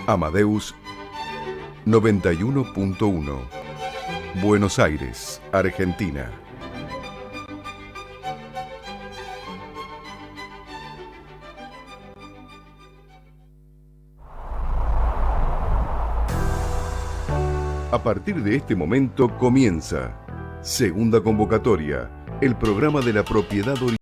Amadeus 91.1, Buenos Aires, Argentina. A partir de este momento comienza Segunda Convocatoria, el programa de la propiedad original.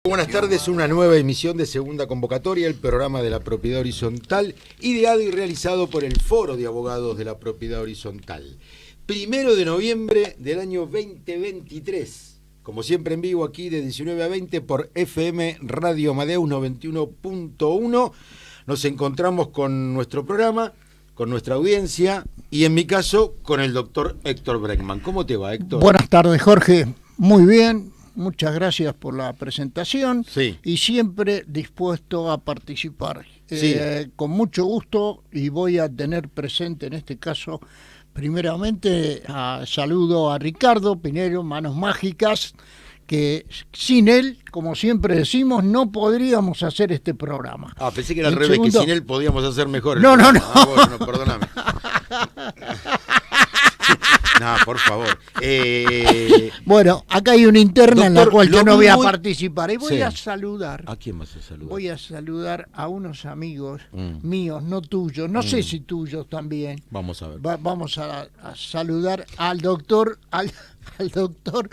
Buenas tardes, una nueva emisión de Segunda Convocatoria, el programa de la propiedad horizontal, ideado y realizado por el Foro de Abogados de la Propiedad Horizontal. 1 de noviembre del año 2023, como siempre en vivo aquí de 19 a 20 por FM Radio Amadeus 91.1. Nos encontramos con nuestro programa, con nuestra audiencia y en mi caso con el doctor Héctor Bregman. ¿Cómo te va, Héctor? Buenas tardes, Jorge. Muy bien. Muchas gracias por la presentación, sí, y siempre dispuesto a participar. Sí. Con mucho gusto, y voy a tener presente en este caso, primeramente, saludo a Ricardo Pinero, Manos Mágicas, que sin él, como siempre decimos, no podríamos hacer este programa. Pensé que era al revés, que sin él podíamos hacer mejor. No. Bueno, perdóname. No, por favor. Bueno, acá hay una interna, doctor, en la cual yo no voy a participar. Y voy a saludar. ¿A quién vas a saludar? Voy a saludar a unos amigos míos, no tuyos. No sé si tuyos también. Vamos a ver. Vamos a saludar al doctor, al doctor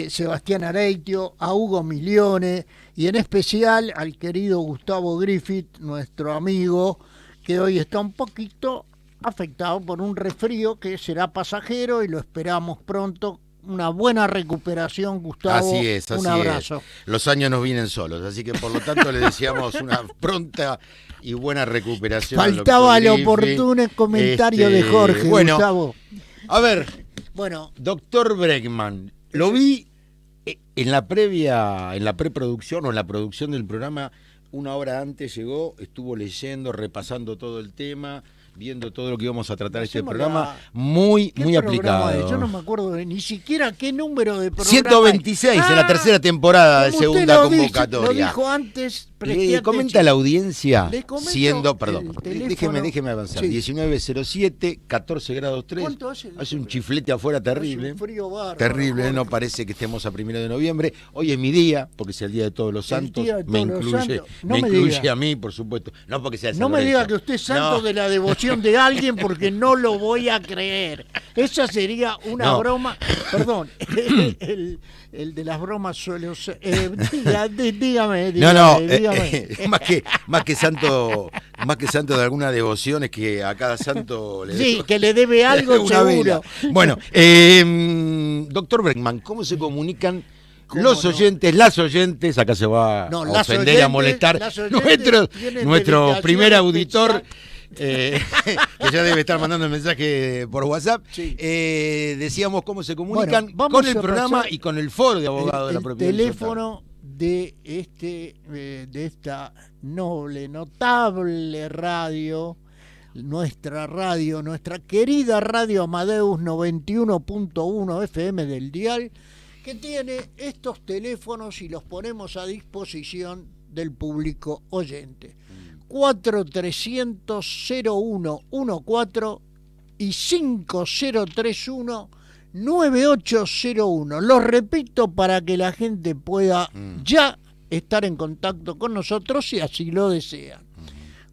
Sebastián Areitio, a Hugo Milione y en especial al querido Gustavo Griffith, nuestro amigo, que hoy está un poquito afectado por un resfrío que será pasajero y lo esperamos pronto. Una buena recuperación, Gustavo. Así es. Un abrazo. Los años no vienen solos, así que por lo tanto le deseamos una pronta y buena recuperación. Faltaba el oportuno comentario de Jorge, bueno, Gustavo. A ver, doctor Bregman, lo vi en la preproducción o en la producción del programa. Una hora antes llegó, estuvo leyendo, repasando todo el tema, viendo todo lo que íbamos a tratar este programa, muy aplicado. Yo no me acuerdo ni siquiera qué número de programa. 126 en la tercera temporada de Segunda Convocatoria. Lo dijo antes. Comenta la audiencia, siendo, perdón, déjeme avanzar. Sí. 1907, 14 grados 3. ¿Cuánto hace? Hace un chiflete afuera terrible. Un frío bárbaro. Terrible, no parece que estemos a 1 de noviembre. Hoy es mi día, porque es el Día de Todos los Santos. Me incluye a mí, por supuesto. No porque sea No me diga que usted es santo de la devoción de alguien, porque no lo voy a creer. Esa sería una broma. Perdón, el de las bromas suele ser. Dígame. Más que santo de alguna devoción es que a cada santo le sí, que le debe algo seguro. Vela. Bueno, doctor Bregman, ¿cómo se comunican los oyentes, las oyentes? Acá se va a ofender, a molestar nuestro primer auditor. Que ya debe estar mandando el mensaje por WhatsApp. Sí. Decíamos cómo se comunican con el programa y con el Foro de Abogados de la Propiedad Horizontal. El teléfono de esta notable radio, nuestra querida Radio Amadeus 91.1 FM del dial, que tiene estos teléfonos y los ponemos a disposición del público oyente. 4300-0114 y 5031-9801. Los repito para que la gente pueda ya estar en contacto con nosotros si así lo desean.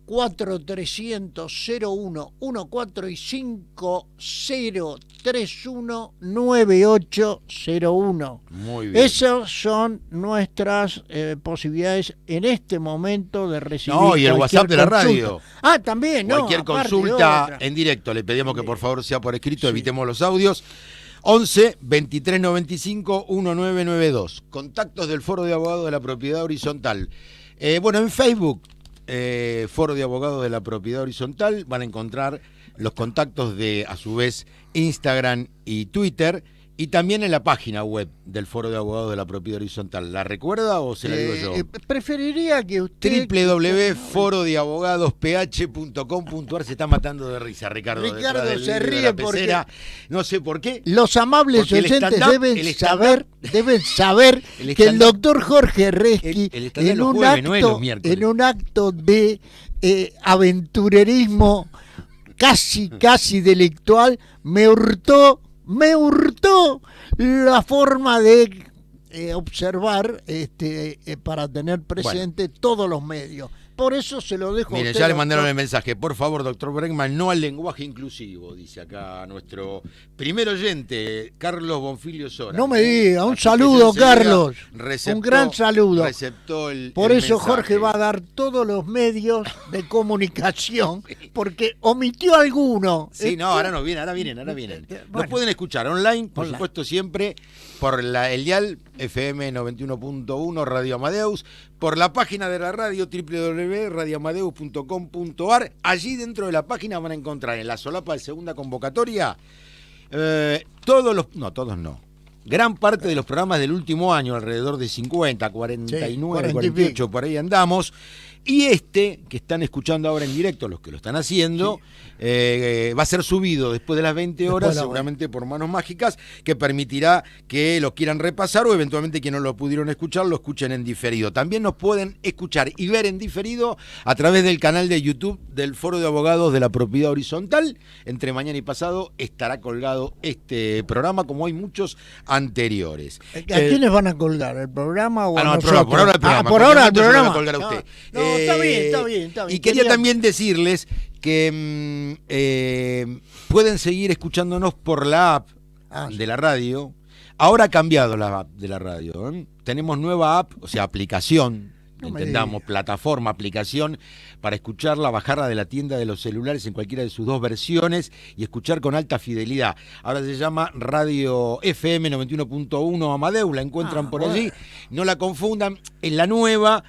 4300-0114 y 5031-9801. Muy bien. Esas son nuestras posibilidades en este momento de recibir. Y el WhatsApp de la radio. También, cualquier consulta en directo. Le pedimos que por favor sea por escrito, evitemos los audios. 11 23 95 1992. Contactos del Foro de Abogados de la Propiedad Horizontal. En Facebook, Foro de Abogados de la Propiedad Horizontal, van a encontrar los contactos de, a su vez, Instagram y Twitter. Y también en la página web del Foro de Abogados de la Propiedad Horizontal. ¿La recuerda o se la digo yo? Preferiría que usted... www.forodeabogadosph.com.ar. Se está matando de risa, Ricardo. Ricardo se ríe porque... No sé por qué. Los amables Porque oyentes deben saber que el doctor Jorge Resqui, en un acto de aventurerismo casi delictual, me hurtó la forma de observar para tener presente todos los medios. Por eso se lo dejo a Mire, usted, ya le mandaron el mensaje. Por favor, doctor Bregman, no al lenguaje inclusivo, dice acá nuestro primer oyente, Carlos Bonfilio Sora. No me diga, un saludo, Carlos. Un gran saludo. Por eso Jorge va a dar todos los medios de comunicación, porque omitió alguno. Sí, no, ahora vienen. Nos pueden escuchar online, por supuesto, siempre por el dial FM 91.1 Radio Amadeus, por la página de la radio www.radioamadeus.com.ar. Allí dentro de la página van a encontrar en la solapa de segunda convocatoria gran parte de los programas del último año, alrededor de 50, 49, 48, por ahí andamos. Y que están escuchando ahora en directo, los que lo están haciendo, va a ser subido después de las 20 horas, seguramente por manos mágicas, que permitirá que lo quieran repasar o eventualmente quienes no lo pudieron escuchar, lo escuchen en diferido. También nos pueden escuchar y ver en diferido a través del canal de YouTube del Foro de Abogados de la Propiedad Horizontal. Entre mañana y pasado estará colgado este programa, como hay muchos anteriores. ¿A quiénes van a colgar? ¿El programa o nosotros? Por ahora el programa. Por ahora el programa. Lo va a colgar a usted. Está bien. Y quería también decirles que pueden seguir escuchándonos por la app de la radio. Ahora ha cambiado la app de la radio. Tenemos nueva app, o sea, aplicación, plataforma, aplicación, para escucharla, bajarla de la tienda de los celulares en cualquiera de sus dos versiones y escuchar con alta fidelidad. Ahora se llama Radio FM 91.1 Amadeus, la encuentran por allí. No la confundan, es la nueva.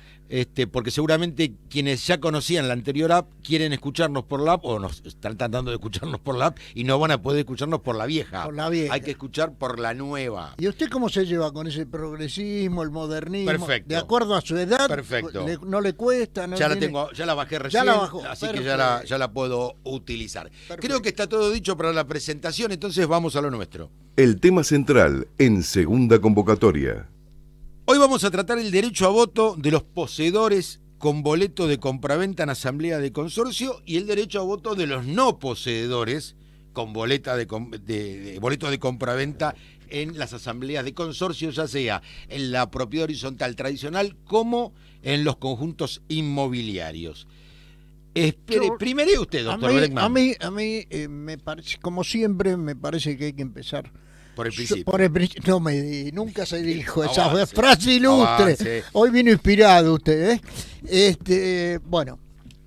Porque seguramente quienes ya conocían la anterior app quieren escucharnos por la app o nos están tratando de escucharnos por la app y no van a poder escucharnos por la vieja. Hay que escuchar por la nueva. ¿Y usted cómo se lleva con ese progresismo, el modernismo? Perfecto. De acuerdo a su edad. Perfecto. No le cuesta. Ya la bajé recién, así que ya la puedo utilizar. Perfecto. Creo que está todo dicho para la presentación, entonces vamos a lo nuestro. El tema central en segunda convocatoria. Hoy vamos a tratar el derecho a voto de los poseedores con boleto de compraventa en asamblea de consorcio y el derecho a voto de los no poseedores con boleto de compraventa en las asambleas de consorcio, ya sea en la propiedad horizontal tradicional como en los conjuntos inmobiliarios. Primero usted, doctor Bregman. A mí me parece, como siempre, me parece que hay que empezar por el principio. Nunca se dijo esa frase ilustre. Hoy vino inspirado usted.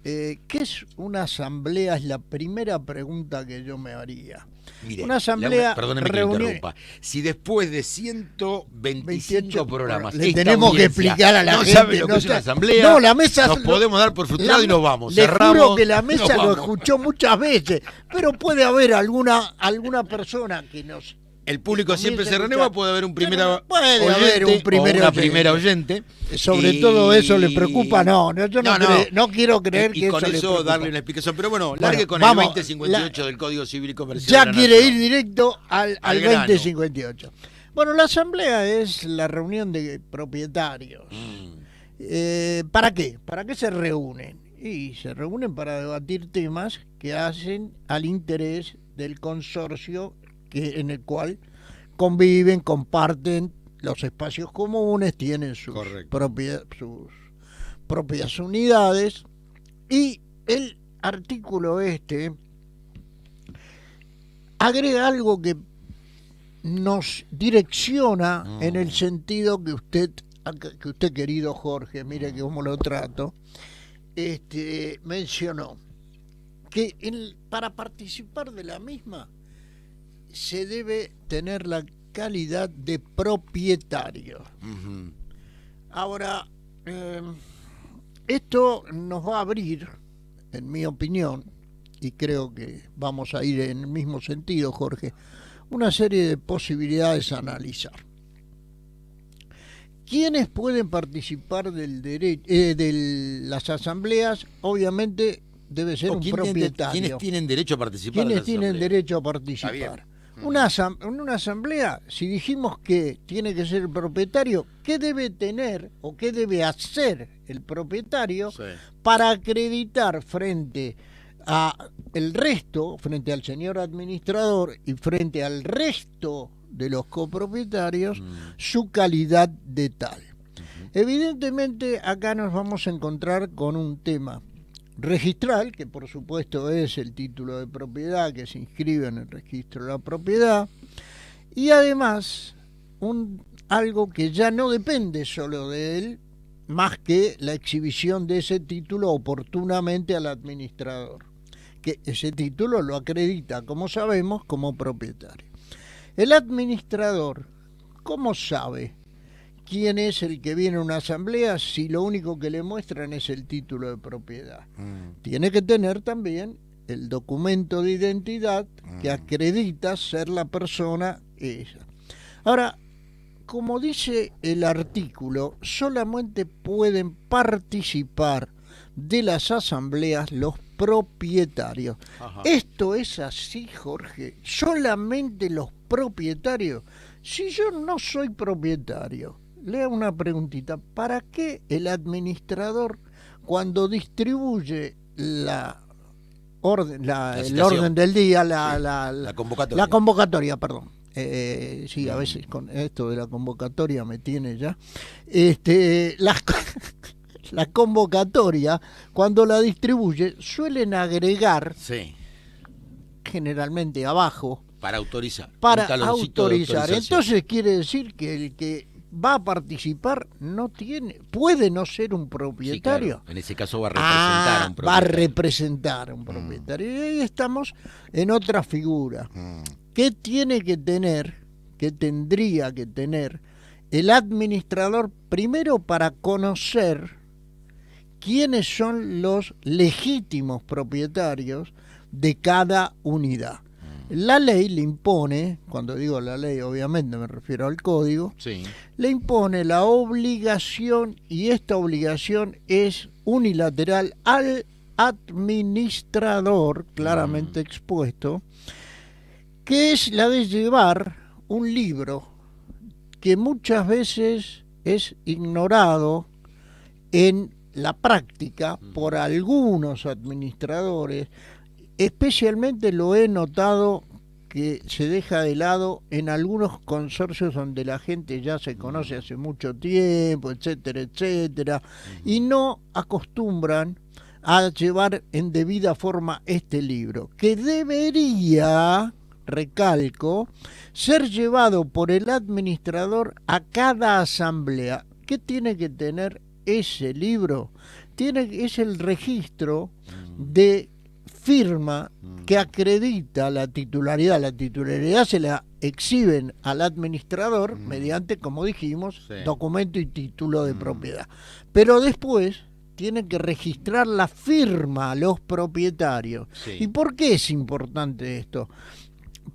¿Qué es una asamblea? Es la primera pregunta que yo me haría. Mire, una asamblea, perdóneme que lo interrumpa. Si después de 125 programas le tenemos que explicar a la gente, sabe lo que es una asamblea, la mesa nos podemos dar por frustrado y nos vamos. Le juro que la mesa lo escuchó muchas veces, pero puede haber alguna persona que nos... El público siempre se renueva, puede haber un primer oyente. Sobre todo eso le preocupa, no quiero creer que eso le preocupa. Y con eso darle una explicación, pero largue con el 2058 del Código Civil y Comercial. Ya quiere ir directo al 2058. Bueno, la asamblea es la reunión de propietarios. ¿Para qué? ¿Para qué se reúnen? Y se reúnen para debatir temas que hacen al interés del consorcio en el cual conviven, comparten los espacios comunes, tienen sus propias unidades, y el artículo agrega algo que nos direcciona en el sentido que usted, querido Jorge, mire que cómo lo trato, mencionó que para participar de la misma se debe tener la calidad de propietario. Ahora, esto nos va a abrir, en mi opinión, y creo que vamos a ir en el mismo sentido, Jorge, una serie de posibilidades a analizar. ¿Quiénes pueden participar de las asambleas? Obviamente debe ser un propietario. ¿Quiénes tienen derecho a participar? ¿Quiénes tienen derecho a participar? En una asamblea, si dijimos que tiene que ser el propietario, ¿qué debe tener o qué debe hacer el propietario para acreditar frente a el resto, frente al señor administrador y frente al resto de los copropietarios, su calidad de tal? Evidentemente acá nos vamos a encontrar con un tema registral, que por supuesto es el título de propiedad que se inscribe en el registro de la propiedad, y además algo que ya no depende solo de él, más que la exhibición de ese título oportunamente al administrador, que ese título lo acredita, como sabemos, como propietario. El administrador, ¿cómo sabe quién es el que viene a una asamblea si lo único que le muestran es el título de propiedad? Tiene que tener también el documento de identidad que acredita ser la persona esa. Ahora, como dice el artículo, solamente pueden participar de las asambleas los propietarios. Ajá. ¿Esto es así, Jorge? ¿Solamente los propietarios? Si yo no soy propietario, le hago una preguntita. ¿Para qué el administrador, cuando distribuye el orden del día, la convocatoria, perdón? Sí, a veces con esto de la convocatoria me tiene ya. La convocatoria, cuando la distribuye, suelen agregar, generalmente abajo, para autorizar. Entonces quiere decir que el que va a participar puede no ser un propietario. Sí, claro. En ese caso va a representar a un propietario. Va a representar a un propietario. Y ahí estamos en otra figura. ¿Qué tiene que tener, qué tendría que tener el administrador primero para conocer quiénes son los legítimos propietarios de cada unidad? La ley le impone, cuando digo la ley obviamente me refiero al código, le impone la obligación, y esta obligación es unilateral al administrador, claramente expuesto, que es la de llevar un libro que muchas veces es ignorado en la práctica por algunos administradores. Especialmente lo he notado que se deja de lado en algunos consorcios donde la gente ya se conoce hace mucho tiempo, etcétera, etcétera, y no acostumbran a llevar en debida forma este libro, que debería, recalco, ser llevado por el administrador a cada asamblea. ¿Qué tiene que tener ese libro? Es el registro de firma que acredita la titularidad. La titularidad se la exhiben al administrador mediante, como dijimos, documento y título de propiedad. Pero después tienen que registrar la firma a los propietarios. ¿Y por qué es importante esto?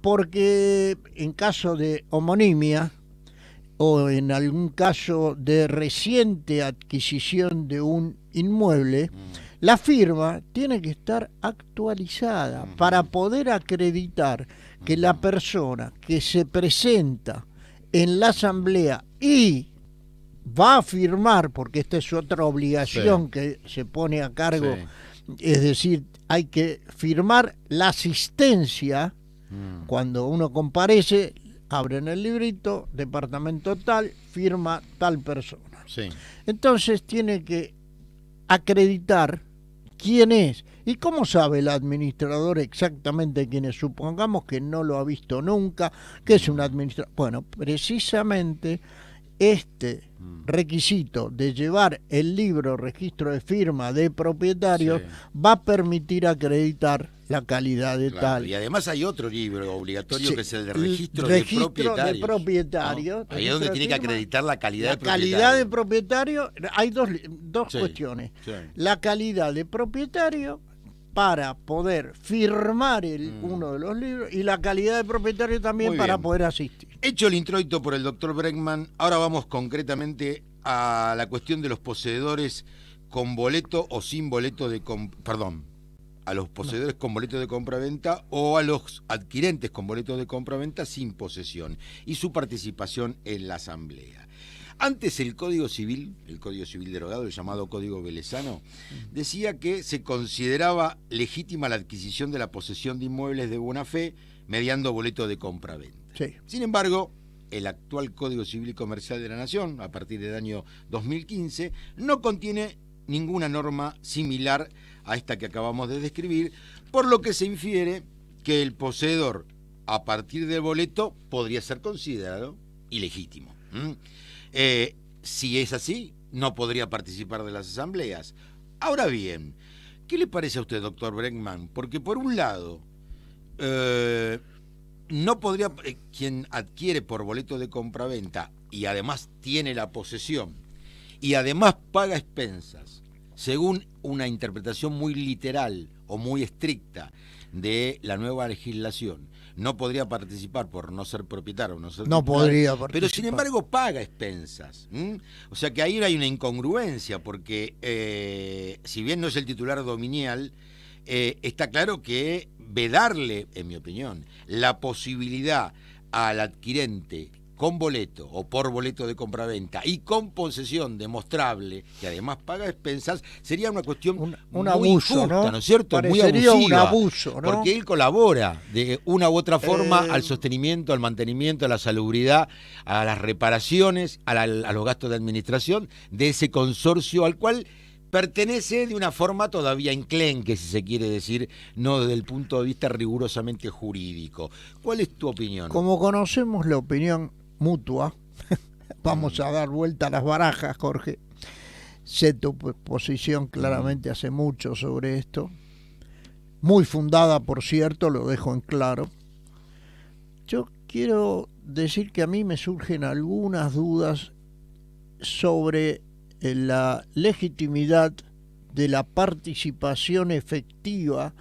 Porque en caso de homonimia o en algún caso de reciente adquisición de un inmueble, la firma tiene que estar actualizada para poder acreditar que la persona que se presenta en la asamblea y va a firmar, porque esta es otra obligación que se pone a cargo, es decir, hay que firmar la asistencia cuando uno comparece, abren el librito, departamento tal, firma tal persona. Entonces tiene que acreditar quién es. ¿Y cómo sabe el administrador exactamente quién es? Supongamos que no lo ha visto nunca, que es un administrador. Bueno, precisamente este requisito de llevar el libro registro de firma de propietarios va a permitir acreditar la calidad de tal. Y además hay otro libro obligatorio que es el de registro de propietarios. ¿No? Ahí es donde tiene que acreditar la calidad de propietario. La calidad de propietario, hay dos cuestiones. La calidad de propietario para poder firmar uno de los libros y la calidad de propietario también Muy para bien. poder asistir. Hecho el introito por el doctor Bregman, ahora vamos concretamente a la cuestión de los poseedores con boleto o sin boleto de a los poseedores con boleto de compraventa o a los adquirentes con boleto de compraventa sin posesión y su participación en la asamblea. Antes el Código Civil derogado, el llamado Código Velezano, decía que se consideraba legítima la adquisición de la posesión de inmuebles de buena fe mediando boleto de compraventa. Sí. Sin embargo, el actual Código Civil y Comercial de la Nación, a partir del año 2015, no contiene ninguna norma similar a esta que acabamos de describir, por lo que se infiere que el poseedor, a partir del boleto, podría ser considerado ilegítimo. Si es así, no podría participar de las asambleas. Ahora bien, ¿qué le parece a usted, doctor Bregman? Porque por un lado, no podría, quien adquiere por boleto de compraventa y además tiene la posesión y además paga expensas, según una interpretación muy literal o muy estricta de la nueva legislación, no podría participar por no ser propietario, no podría participar. Pero sin embargo paga expensas. O sea que ahí hay una incongruencia, porque si bien no es el titular dominial, está claro que vedarle, en mi opinión, la posibilidad al adquirente con boleto o por boleto de compraventa y con posesión demostrable, que además paga expensas, sería una cuestión un muy abuso, injusta, ¿no es cierto? Parecería muy abusiva, un abuso, ¿no? porque él colabora de una u otra forma al sostenimiento, al mantenimiento, a la salubridad, a las reparaciones, a los gastos de administración de ese consorcio al cual pertenece de una forma todavía enclenque, si se quiere decir, no desde el punto de vista rigurosamente jurídico. ¿Cuál es tu opinión? Como conocemos la opinión mutua, vamos a dar vuelta a las barajas, Jorge. Sé tu posición claramente hace mucho sobre esto, muy fundada, por cierto, lo dejo en claro. Yo quiero decir que a mí me surgen algunas dudas sobre la legitimidad de la participación efectiva,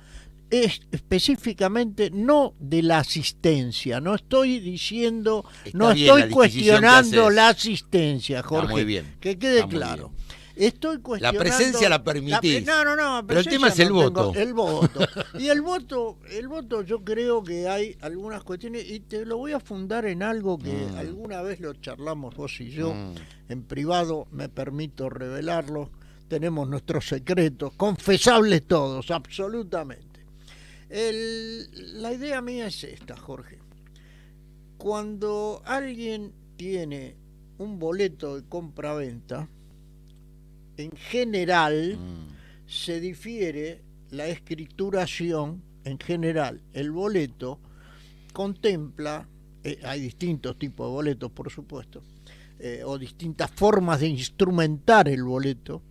específicamente no de la asistencia. No estoy diciendo, no estoy cuestionando la asistencia, Jorge. Muy bien, que quede claro. Estoy cuestionando. La presencia la permitís. No, pero el tema es el voto. El voto. Y el voto yo creo que hay algunas cuestiones, y te lo voy a fundar en algo que alguna vez lo charlamos vos y yo, en privado, me permito revelarlo. Tenemos nuestros secretos, confesables todos, absolutamente. La idea mía es esta, Jorge. Cuando alguien tiene un boleto de compra-venta, en general se difiere la escrituración, en general el boleto contempla, hay distintos tipos de boletos por supuesto, o distintas formas de instrumentar el boleto,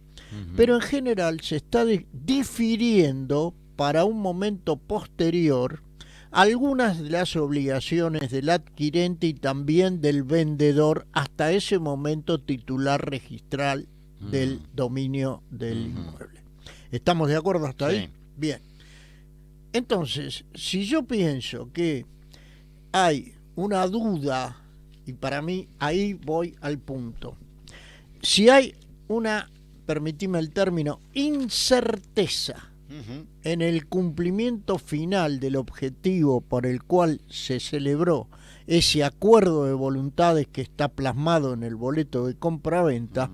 pero en general se está difiriendo para un momento posterior algunas de las obligaciones del adquirente y también del vendedor hasta ese momento titular registral del dominio del inmueble. ¿Estamos de acuerdo hasta ahí? Bien. Entonces, si yo pienso que hay una duda, y para mí ahí voy al punto, si hay una, permitime el término, incerteza en el cumplimiento final del objetivo por el cual se celebró ese acuerdo de voluntades que está plasmado en el boleto de compra-venta,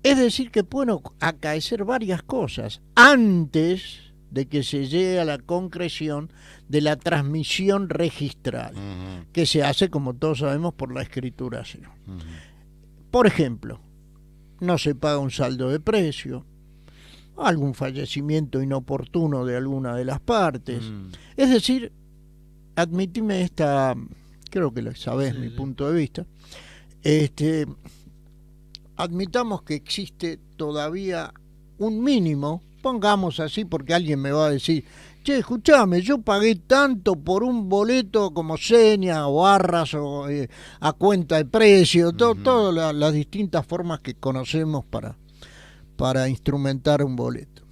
es decir que pueden acaecer varias cosas antes de que se llegue a la concreción de la transmisión registral, que se hace, como todos sabemos, por la escrituración. Por ejemplo, no se paga un saldo de precio, algún fallecimiento inoportuno de alguna de las partes. Es decir, admitime esta, creo que lo sabés, mi punto de vista, admitamos que existe todavía un mínimo, pongamos así porque alguien me va a decir, che, escuchame, yo pagué tanto por un boleto como seña o arras o a cuenta de precio, todas las distintas formas que conocemos para instrumentar un boleto.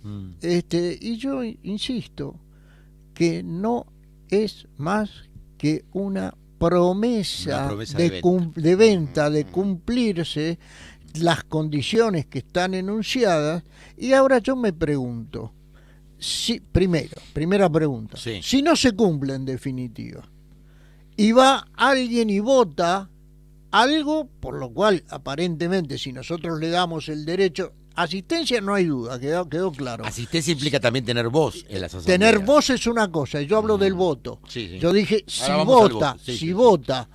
Y yo insisto que no es más que una promesa de venta, de cumplirse las condiciones que están enunciadas. Y ahora yo me pregunto, primera pregunta, si no se cumple en definitiva, y va alguien y vota algo por lo cual aparentemente, si nosotros le damos el derecho, asistencia no hay duda, quedó claro. Asistencia implica también tener voz en las asambleas. Tener voz es una cosa, y yo hablo del voto. Yo dije, si vota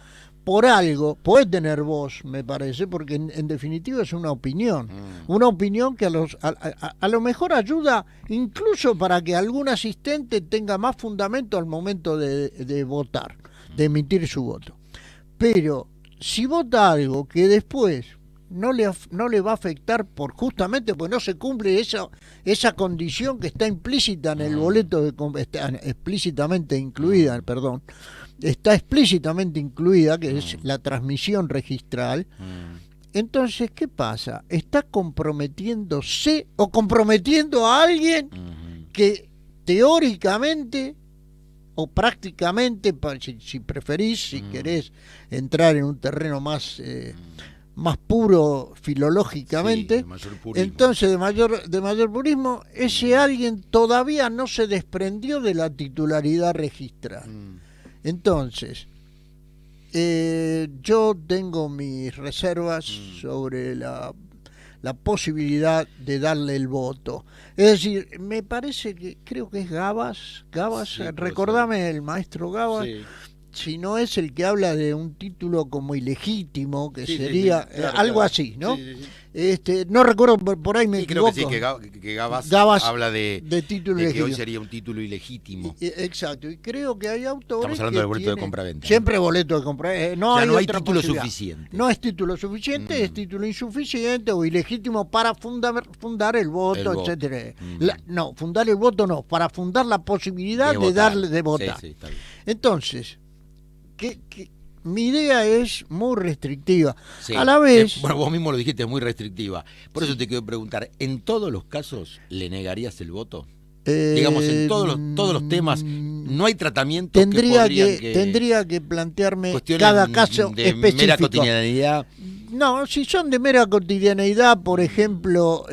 por algo, puede tener voz, me parece, porque en definitiva es una opinión. Una opinión que a lo mejor ayuda incluso para que algún asistente tenga más fundamento al momento de votar, de emitir su voto. Pero si vota algo que después no le va a afectar justamente porque no se cumple esa condición que está implícita en el boleto, está explícitamente incluida, que es la transmisión registral. Entonces, ¿qué pasa? Está comprometiéndose o comprometiendo a alguien que teóricamente o prácticamente, si preferís, si querés entrar en un terreno más puro filológicamente, entonces de mayor purismo, ese alguien todavía no se desprendió de la titularidad registral. Entonces, yo tengo mis reservas sobre la posibilidad de darle el voto. Es decir, me parece que creo que es Gabas, recordame el maestro Gabas, si no es el que habla de un título como ilegítimo, que sería algo así, ¿no? No recuerdo, por ahí me equivoco. Creo que Gabas habla de título de que ilegítimo. hoy sería un título ilegítimo. Exacto, y creo que hay autores. Estamos hablando del boleto de compraventa. Siempre boleto de compraventa. No hay título suficiente. No es título suficiente, es título insuficiente o ilegítimo para fundar el voto, etcétera. Fundar el voto no, para fundar la posibilidad de votar. Está bien. Entonces, mi idea es muy restrictiva. A la vez... bueno, vos mismo lo dijiste, es muy restrictiva. Por eso te quiero preguntar, ¿en todos los casos le negarías el voto? Digamos, en todos los temas, no hay tratamiento tendría que plantearme cada caso de específico. Mera cotidianidad. No, si son de mera cotidianeidad, por ejemplo,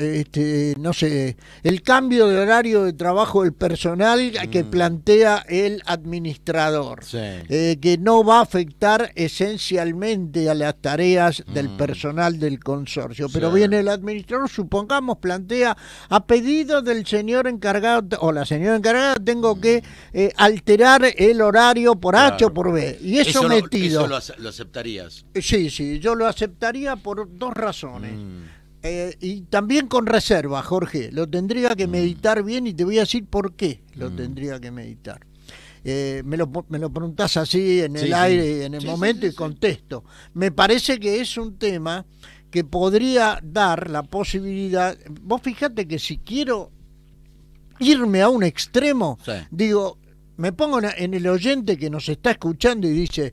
no sé, el cambio de horario de trabajo del personal que plantea el administrador, que no va a afectar esencialmente a las tareas del personal del consorcio, pero viene el administrador, supongamos, plantea a pedido del señor encargado o la señora encargada, tengo que alterar el horario por H o por B, y eso metido. ¿Eso lo aceptarías? Sí, yo lo aceptaría por dos razones. Y también con reserva, Jorge. Lo tendría que meditar bien y te voy a decir por qué lo tendría que meditar. Me lo preguntás así en el aire, en el momento, y contesto. Me parece que es un tema que podría dar la posibilidad. Vos fíjate que si quiero irme a un extremo, digo, me pongo en el oyente que nos está escuchando y dice,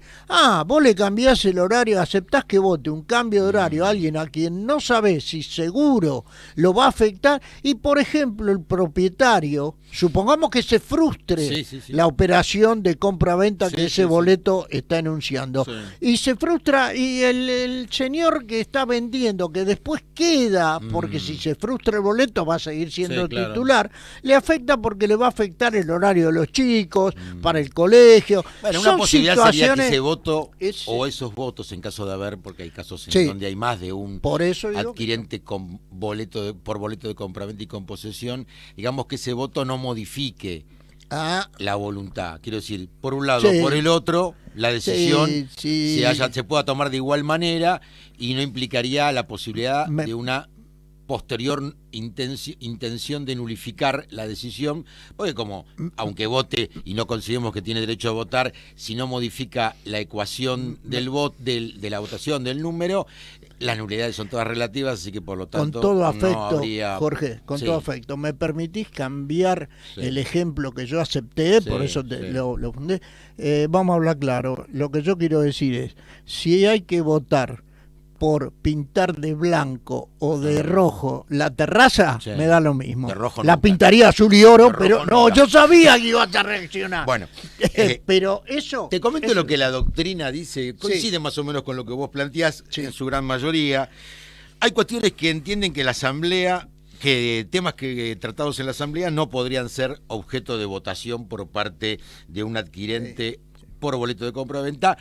vos le cambiás el horario, aceptás que vote un cambio de horario a alguien a quien no sabés si seguro lo va a afectar, y por ejemplo el propietario, supongamos que se frustre la operación de compra-venta que ese boleto está enunciando, y se frustra, y el señor que está vendiendo, que después queda, porque si se frustra el boleto va a seguir siendo titular, le afecta porque le va a afectar el horario de los chicos, para el colegio. Bueno, una posibilidad sería que ese voto o esos votos, en caso de haber, porque hay casos en donde hay más de un adquirente con por boleto de compraventa y con posesión, digamos que ese voto no modifique la voluntad. Quiero decir, por un lado o por el otro, la decisión se pueda tomar de igual manera y no implicaría la posibilidad de una posterior intención de nulificar la decisión, porque como, aunque vote y no consideremos que tiene derecho a votar, si no modifica la ecuación del de la votación del número, las nulidades son todas relativas, así que por lo tanto con todo afecto, no habría... Jorge, con todo afecto, ¿me permitís cambiar el ejemplo que yo acepté? Por eso lo fundé. Vamos a hablar claro, lo que yo quiero decir es, si hay que votar por pintar de blanco o de rojo la terraza, me da lo mismo. La pintaría azul y oro, pero no, yo sabía que ibas a reaccionar. Bueno, pero eso... Te comento lo que la doctrina dice, coincide más o menos con lo que vos planteás en su gran mayoría. Hay cuestiones que entienden que la Asamblea, que temas que tratados en la Asamblea no podrían ser objeto de votación por parte de un adquirente por boleto de compra-venta,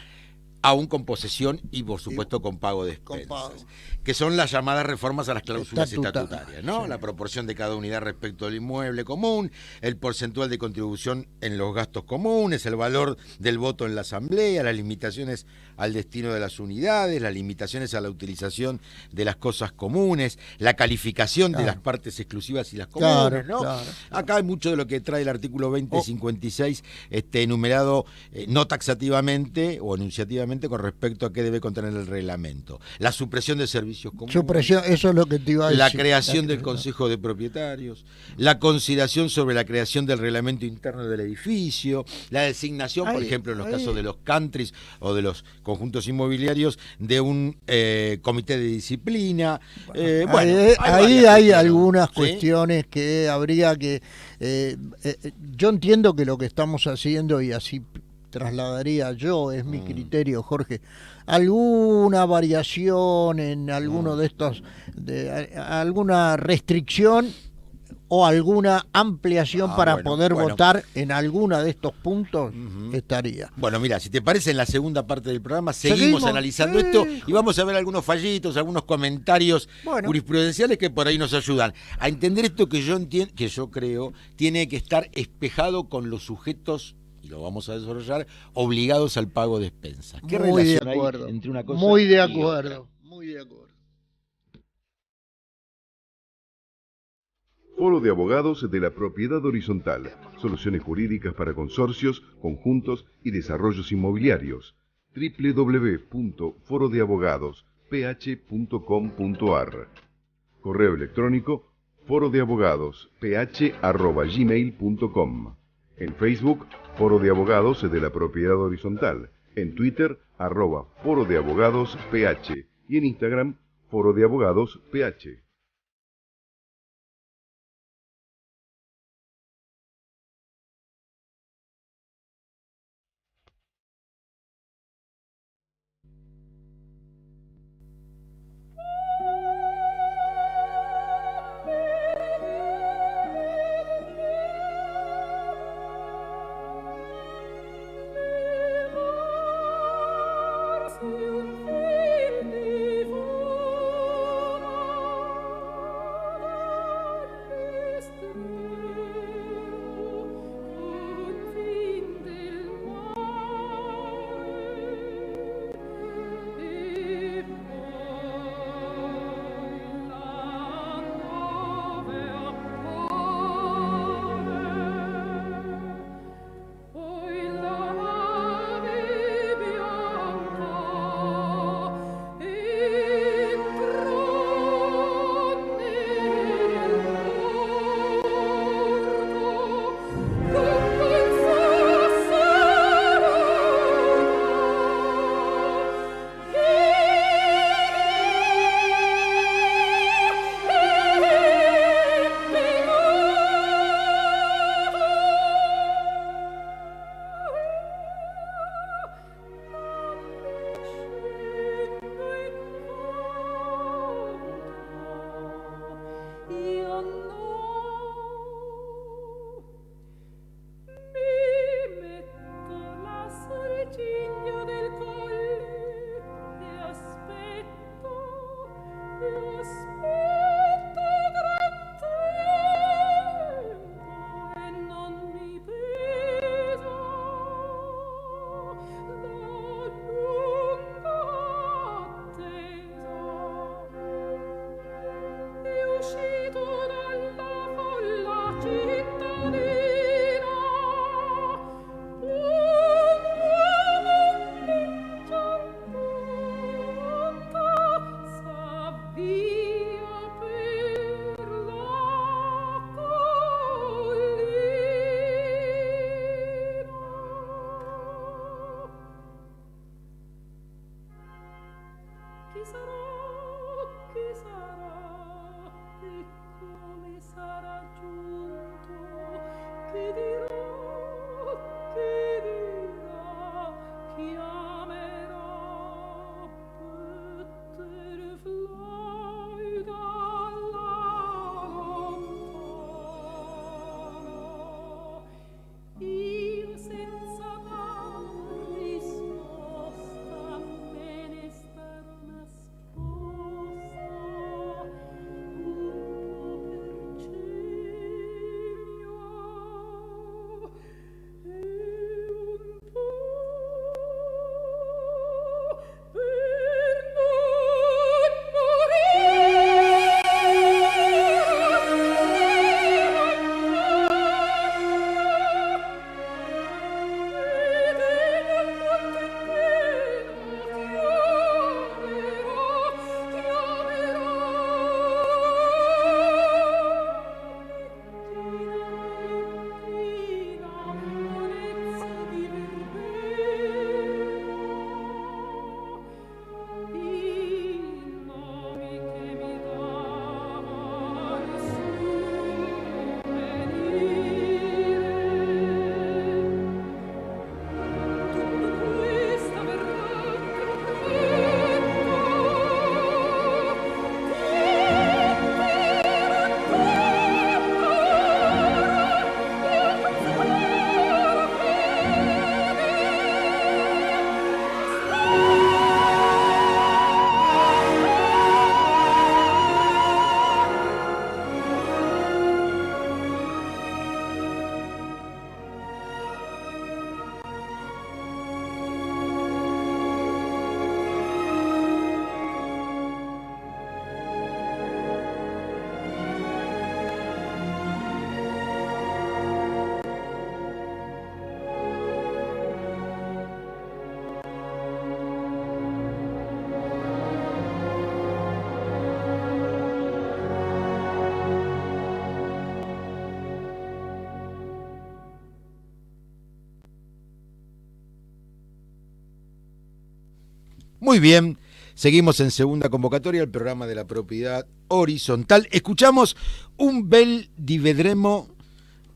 aún con posesión y, por supuesto, con pago de expensas, que son las llamadas reformas a las cláusulas estatutarias, ¿no? La proporción de cada unidad respecto al inmueble común, el porcentual de contribución en los gastos comunes, el valor del voto en la asamblea, las limitaciones al destino de las unidades, las limitaciones a la utilización de las cosas comunes, la calificación de las partes exclusivas y las comunes, ¿no? Acá hay mucho de lo que trae el artículo 2056 enumerado no taxativamente o enunciativamente con respecto a qué debe contener el reglamento. La supresión de servicios comunes. Supresión, eso es lo que te iba a decir. La creación del Consejo de Propietarios, la consideración sobre la creación del reglamento interno del edificio, la designación, por ejemplo, en los casos de los countries o de los conjuntos inmobiliarios, de un comité de disciplina. Ahí hay algunas cuestiones que habría que... yo entiendo que lo que estamos haciendo, y así trasladaría yo, es mi criterio, Jorge, alguna variación en alguno de estos, alguna restricción o alguna ampliación para poder votar en alguna de estos puntos, estaría. Bueno, mira, si te parece, en la segunda parte del programa seguimos analizando esto y vamos a ver algunos fallitos, algunos comentarios jurisprudenciales que por ahí nos ayudan a entender esto que yo creo tiene que estar espejado con los sujetos, y lo vamos a desarrollar, obligados al pago de expensas. ¿Qué relación hay entre una cosa y otra? Muy de acuerdo. Foro de Abogados de la Propiedad Horizontal. Soluciones jurídicas para consorcios, conjuntos y desarrollos inmobiliarios. www.forodeabogadosph.com.ar. Correo electrónico forodeabogadosph@gmail.com. En Facebook, Foro de Abogados de la Propiedad Horizontal. En Twitter, @Foro de Abogados PH. Y en Instagram, Foro de Abogados PH. Muy bien, seguimos en segunda convocatoria, el programa de la propiedad horizontal. Escuchamos un bel di vedremo,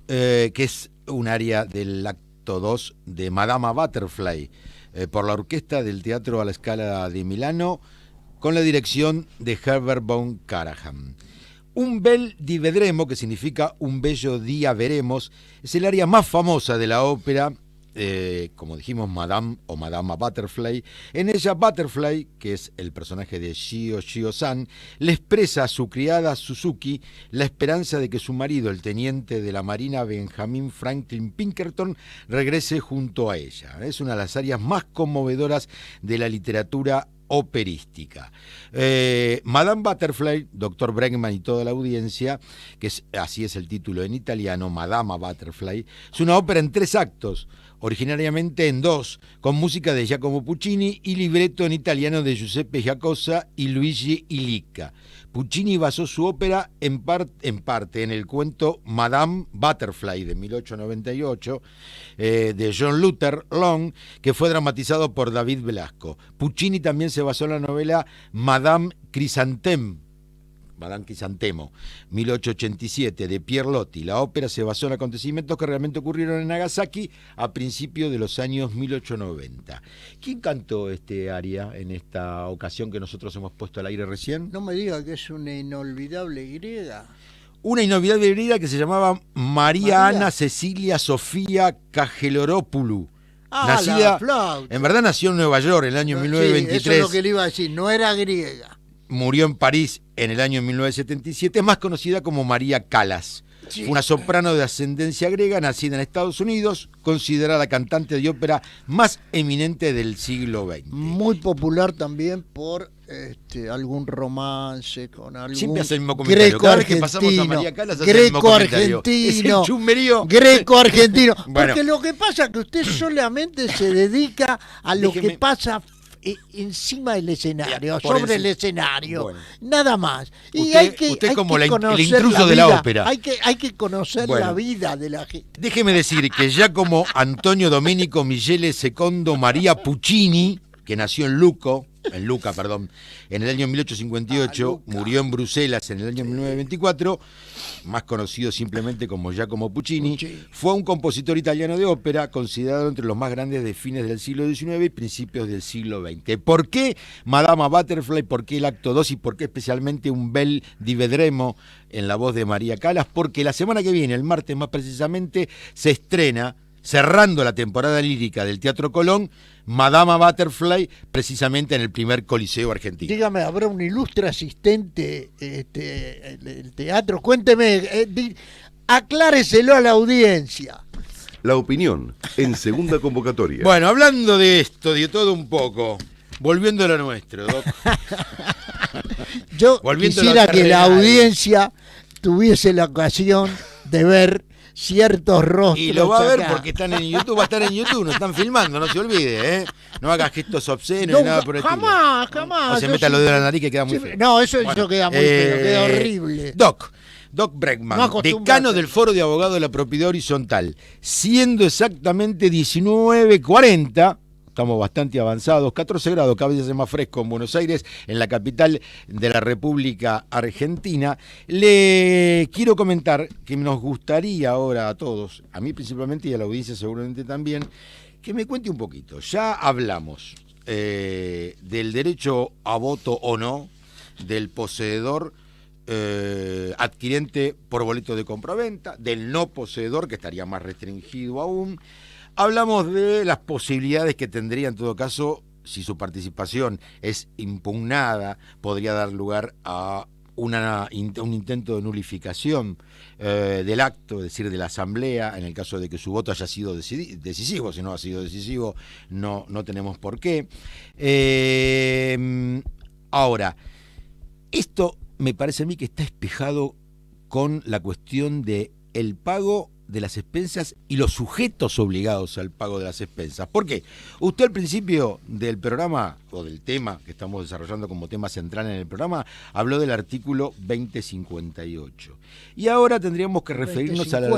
que es un área del acto 2 de Madama Butterfly, por la orquesta del Teatro alla Scala de Milano, con la dirección de Herbert von Karajan. Un bel di vedremo, que significa un bello día veremos, es el área más famosa de la ópera, como dijimos, Madame o Madama Butterfly. En ella, Butterfly, que es el personaje de Shio-San, le expresa a su criada Suzuki la esperanza de que su marido, el teniente de la Marina Benjamin Franklin Pinkerton, regrese junto a ella. Es una de las áreas más conmovedoras de la literatura operística. Madame Butterfly, Dr. Bregman y toda la audiencia, así es el título en italiano, Madama Butterfly, es una ópera en 3 actos, originariamente en 2, con música de Giacomo Puccini y libreto en italiano de Giuseppe Giacosa y Luigi Illica. Puccini basó su ópera en parte en el cuento Madame Butterfly de 1898 de John Luther Long, que fue dramatizado por David Velasco. Puccini también se basó en la novela Madame Crisantemo, 1887, de Pierre Loti. La ópera se basó en acontecimientos que realmente ocurrieron en Nagasaki a principios de los años 1890. ¿Quién cantó este aria en esta ocasión que nosotros hemos puesto al aire recién? No me diga que es una inolvidable griega. Una inolvidable griega que se llamaba María Ana Cecilia Sofía Cagelorópoulou. Nacida, en verdad nació en Nueva York en el año 1923. Sí, eso es lo que le iba a decir, no era griega. Murió en París en el año 1977, más conocida como María Callas. Sí. Fue una soprano de ascendencia griega, nacida en Estados Unidos, considerada cantante de ópera más eminente del siglo XX. Muy popular también por algún romance con algún siempre hace el mismo comentario. Cada vez que pasamos a María Callas hace el mismo comentario. Es el chusmerío. Greco-argentino. Bueno. Porque lo que pasa es que usted solamente se dedica a lo que pasa encima del escenario, sobre el escenario, bueno, nada más. Y usted es como el intruso de la ópera. Hay que conocer la vida de la gente. Déjeme decir que ya como Antonio Domenico Michele Secondo María Puccini, que nació en Luca, en el año 1858, murió en Bruselas en el año 1924, más conocido simplemente como Giacomo Puccini, fue un compositor italiano de ópera considerado entre los más grandes de fines del siglo XIX y principios del siglo XX. ¿Por qué Madama Butterfly? ¿Por qué el acto 2? ¿Y por qué especialmente un bel di vedremo en la voz de María Callas? Porque la semana que viene, el martes más precisamente, se estrena, cerrando la temporada lírica del Teatro Colón, Madama Butterfly, precisamente en el primer Coliseo argentino. Dígame, ¿habrá un ilustre asistente el teatro? Cuénteme, acláreselo a la audiencia. La opinión en segunda convocatoria. Bueno, hablando de esto, de todo un poco, volviendo a lo nuestro, Doc. Yo quisiera que la audiencia tuviese la ocasión de ver ciertos rostros. Y lo va a ver acá porque están en YouTube, va a estar en YouTube, nos están filmando, no se olvide, ¿eh? No haga gestos obscenos ni nada por el estilo. Jamás. O se meta lo de la nariz que queda muy feo. No, eso queda muy feo, queda horrible. Doc Bregman, decano del Foro de Abogados de la Propiedad Horizontal, siendo exactamente 19:40, estamos bastante avanzados, 14 grados, cada vez hace más fresco en Buenos Aires, en la capital de la República Argentina. Le quiero comentar que nos gustaría ahora a todos, a mí principalmente y a la audiencia seguramente también, que me cuente un poquito. Ya hablamos del derecho a voto o no, del poseedor adquirente por boleto de compraventa, del no poseedor, que estaría más restringido aún. Hablamos de las posibilidades que tendría en todo caso, si su participación es impugnada, podría dar lugar a un intento de nulificación del acto, es decir, de la asamblea, en el caso de que su voto haya sido decisivo. Si no ha sido decisivo, no tenemos por qué. Ahora, esto me parece a mí que está espejado con la cuestión de el pago de las expensas y los sujetos obligados al pago de las expensas. ¿Por qué? Usted al principio del programa, o del tema que estamos desarrollando como tema central en el programa, habló del artículo 2058. Y ahora tendríamos que referirnos al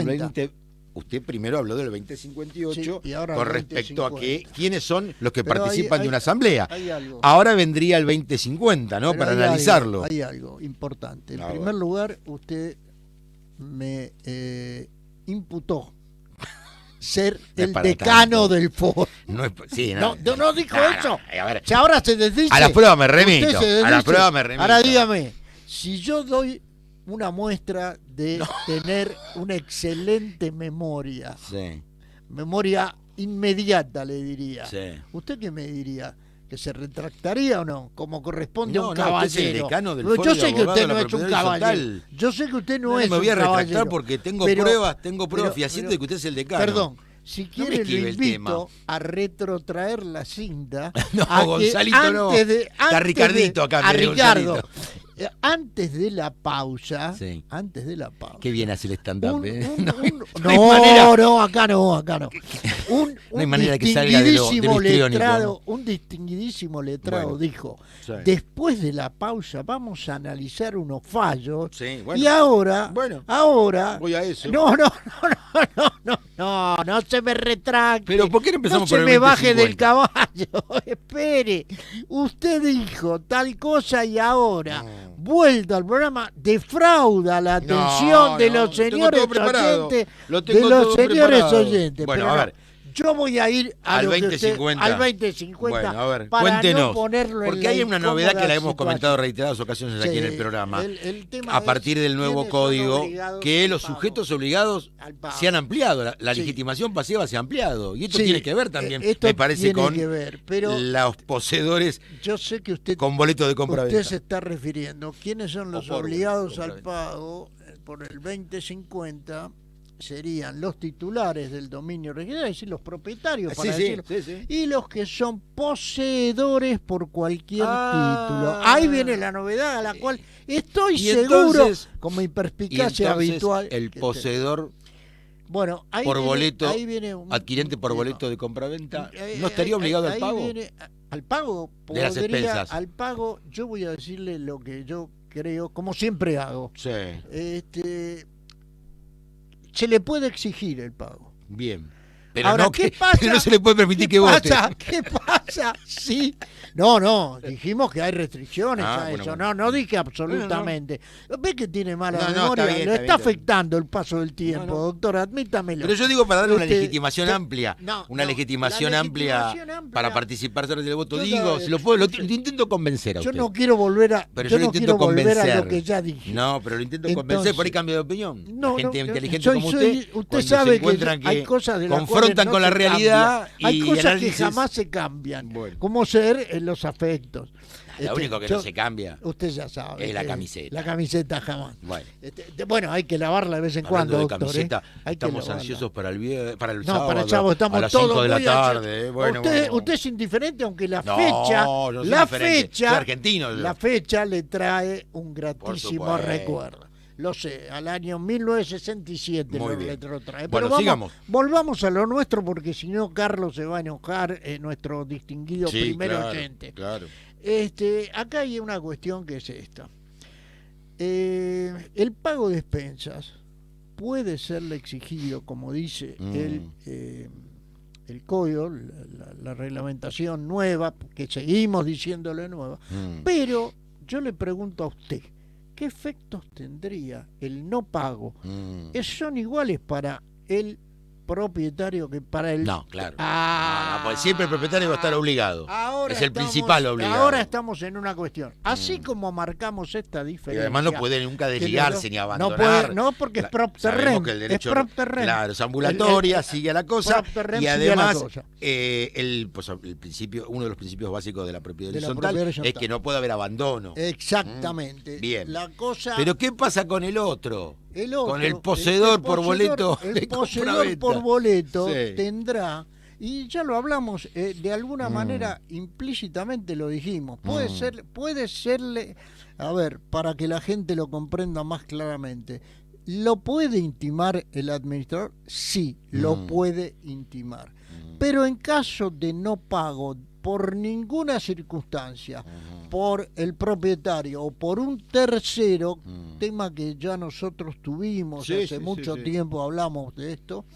usted primero habló del 2058 sí, y ahora con el respecto 2050. a quiénes son los que Pero participan de una hay asamblea. algo. Ahora vendría el 2050, ¿no? Pero Para analizarlo. Hay algo importante. En A primer ver. lugar, usted me imputó ser No es el para decano tanto. del foro. No, sí, No dijo eso. A ver, Si ahora se desdice. a la prueba me remito. Usted se desdice. A la prueba me remito. Ahora dígame, si yo doy una muestra de tener una excelente memoria, Sí, memoria inmediata le diría, sí. ¿usted qué me diría? ¿Que se retractaría o no? Como corresponde a un Usted es el caballero. decano del Pero Foro yo de sé que usted Abogados de no la es un Propiedad caballero. Horizontal. Yo sé que usted no No es me voy a un retractar caballero. porque tengo Pero- pruebas fehacientes de que usted es el decano. Perdón, si me quiere esquive lo el invito tema. a retrotraer la cinta. No, a que Gonzalito, no. Está Ricardito acá, a mire, Ricardo. Gonzalito. Antes de la pausa. Sí. Antes de la pausa. Qué bien hace el stand-up, ¿eh? No, acá no. No hay manera de que salga del histriónico. letrado, un distinguidísimo letrado Bueno. dijo, Sí. después de la pausa vamos a analizar unos fallos. Sí, bueno. Y ahora, Bueno, voy a eso. No se me retracte. Pero ¿por qué no empezamos no por se el me baje 2050? del caballo. Espere. Usted dijo tal cosa y ahora, vuelta al programa, defrauda la atención de los tengo señores todo preparado. oyentes. Lo tengo De los todo señores preparado. oyentes. Bueno, pero a no, ver. yo voy a ir Al lo que 2050. al 2050 Bueno, a ver, para cuéntenos. no ponerlo en Porque la hay una novedad que la hemos incómoda comentado situación. reiteradas ocasiones aquí en el programa. El tema A partir es del nuevo quiénes son código, obligados que al los pago. sujetos obligados Al pago. se han ampliado. La Sí. legitimación pasiva se ha ampliado. Y esto Sí, tiene que ver también, esto me parece, tiene con que ver, pero los poseedores yo sé que usted con boleto de compra-venta. Usted se está refiriendo, ¿quiénes son los por obligados boleto, al pago por el 2050? Serían los titulares del dominio regional, es decir, los propietarios, para decirlo, sí. y los que son poseedores por cualquier Ah. título. Ahí viene la novedad a la cual estoy Y seguro, entonces- con mi Y perspicacia entonces habitual. el que poseedor bueno, ahí por viene- boleto, ahí viene adquirente por tema. boleto de compra-venta, Ahí- ¿no estaría obligado al ahí pago? viene- al pago, De las expensas. al pago, yo voy a decirle lo que yo creo, como siempre hago. Sí, Se le puede exigir el pago. bien. Pero Ahora, no, ¿qué que, pasa? pero no se le puede permitir que vote. ¿Qué pasa? Sí. No, dijimos que hay restricciones Ah, a bueno, eso. bueno. No dije absolutamente. ¿Ve que tiene mala No, memoria? está bien, Lo está está bien. afectando el paso del tiempo, No. doctor, admítamelo. Pero yo digo para darle una Este, legitimación amplia. no, Una no, legitimación la amplia legitimación amplia. para participar del voto. Yo Digo, no- si lo puedo, lo intento convencer a Yo usted. no quiero volver a, Pero yo yo lo no intento quiero volver a convencer. lo que ya dije. No, pero lo intento Entonces, convencer, por ahí cambio de opinión. No, la gente no, inteligente soy- como soy- usted, usted cuando sabe se que encuentran que, hay cosas de las confrontan cuales no con la se realidad cambia. Hay y cosas análisis. que jamás se cambian, Bueno. como ser en los afectos. Lo único que no se cambia Usted ya sabe. es la que camiseta. La camiseta jamás. Bueno. Bueno, hay que lavarla de vez en Hablando cuando, de doctor. camiseta, Hay que estamos lavarla. ansiosos para el para el No, sábado, para el sábado estamos a las todos 5 de la muy tarde. ansiosos. Bueno, usted, usted es indiferente, aunque la No, fecha, yo soy diferente. Soy argentino, yo. la fecha le trae un gratísimo supuesto. recuerdo. Lo sé, al año 1967 Muy lo bien. retrotrae. Bueno, Pero sigamos. volvamos a lo nuestro, porque si no Carlos se va a enojar, nuestro distinguido Sí, primer claro, oyente. claro. Acá hay una cuestión que es esta. El pago de expensas puede serle exigido, como dice el código, la reglamentación nueva, que seguimos diciéndole nueva, pero yo le pregunto a usted, ¿qué efectos tendría el no pago? ¿Son iguales para el propietario que para el... No, claro. No, porque siempre el propietario va a estar obligado. Ahora es el estamos- principal obligado. Ahora estamos en una cuestión. Así como marcamos esta Y diferencia. además no puede nunca desligarse ni abandonar. No, porque es propter Sabemos rem. que el derecho, es propter rem. claro, es ambulatoria, sigue a la cosa. propter rem Y sigue a la además, cosa. el principio, uno de los principios básicos de la propiedad De la horizontal propiedad es horizontal. que no puede haber abandono. Exactamente. Bien. La cosa. Pero ¿qué pasa con el otro? El otro, con el poseedor por boleto El de poseedor compraventa. por boleto Sí. tendrá, y ya lo hablamos, de alguna manera implícitamente lo dijimos, puede serle, a ver, para que la gente lo comprenda más claramente, ¿lo puede intimar el administrador? Sí, lo puede intimar. Pero en caso de no pago por ninguna circunstancia, por el propietario o por un tercero, tema que ya nosotros tuvimos hace mucho tiempo, hablamos de esto,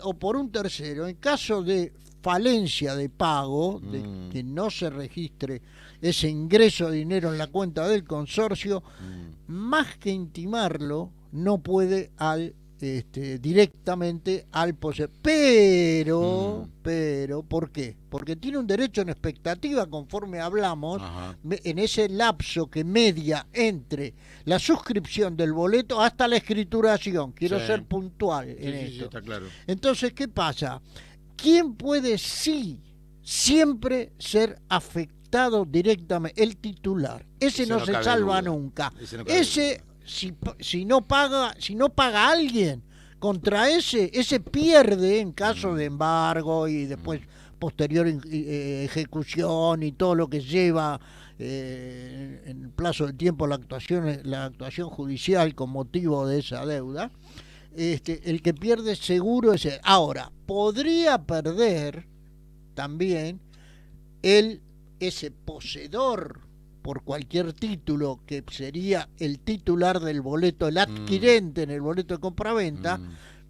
o por un tercero, en caso de falencia de pago, de que no se registre ese ingreso de dinero en la cuenta del consorcio, más que intimarlo, no puede directamente al poseedor. Pero, ¿por qué? Porque tiene un derecho en expectativa, conforme hablamos, en ese lapso que media entre la suscripción del boleto hasta la escrituración. Quiero ser puntual en esto. Está claro. Entonces, ¿qué pasa? ¿Quién puede siempre ser afectado directamente? El titular. Ese no se salva nunca. Ese si no paga alguien contra ese pierde en caso de embargo y después posterior ejecución y todo lo que lleva en el plazo de tiempo la actuación judicial con motivo de esa deuda. El que pierde seguro es él. Ahora, podría perder también ese poseedor por cualquier título, que sería el titular del boleto, el adquirente en el boleto de compraventa,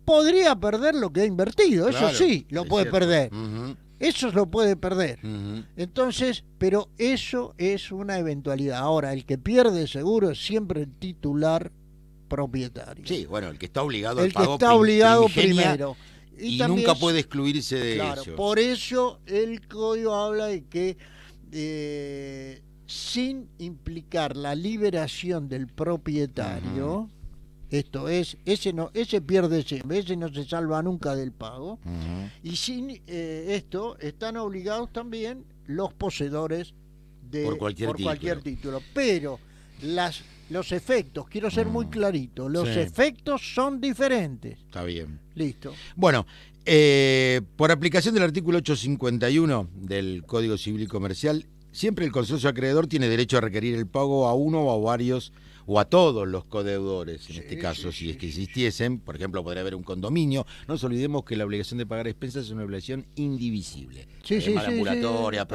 podría perder lo que ha invertido. Claro, eso sí, lo puede perder. Eso lo puede perder. Entonces, pero eso es una eventualidad. Ahora, el que pierde seguro es siempre el titular propietario. Sí, bueno, el que está obligado al pago. El que está obligado primero. Y también, nunca puede excluirse de eso. Por eso el código habla de que sin implicar la liberación del propietario, esto es, ese pierde siempre, ese no se salva nunca del pago, y sin esto están obligados también los poseedores por cualquier título. Pero los efectos, quiero ser muy clarito, los efectos son diferentes. Está bien. Listo. Bueno, por aplicación del artículo 851 del Código Civil y Comercial, siempre el consorcio acreedor tiene derecho a requerir el pago a uno o a varios o a todos los codeudores. En este caso, si es que existiesen, por ejemplo, podría haber un condominio. No nos olvidemos que la obligación de pagar expensas es una obligación indivisible. Ambulatoria,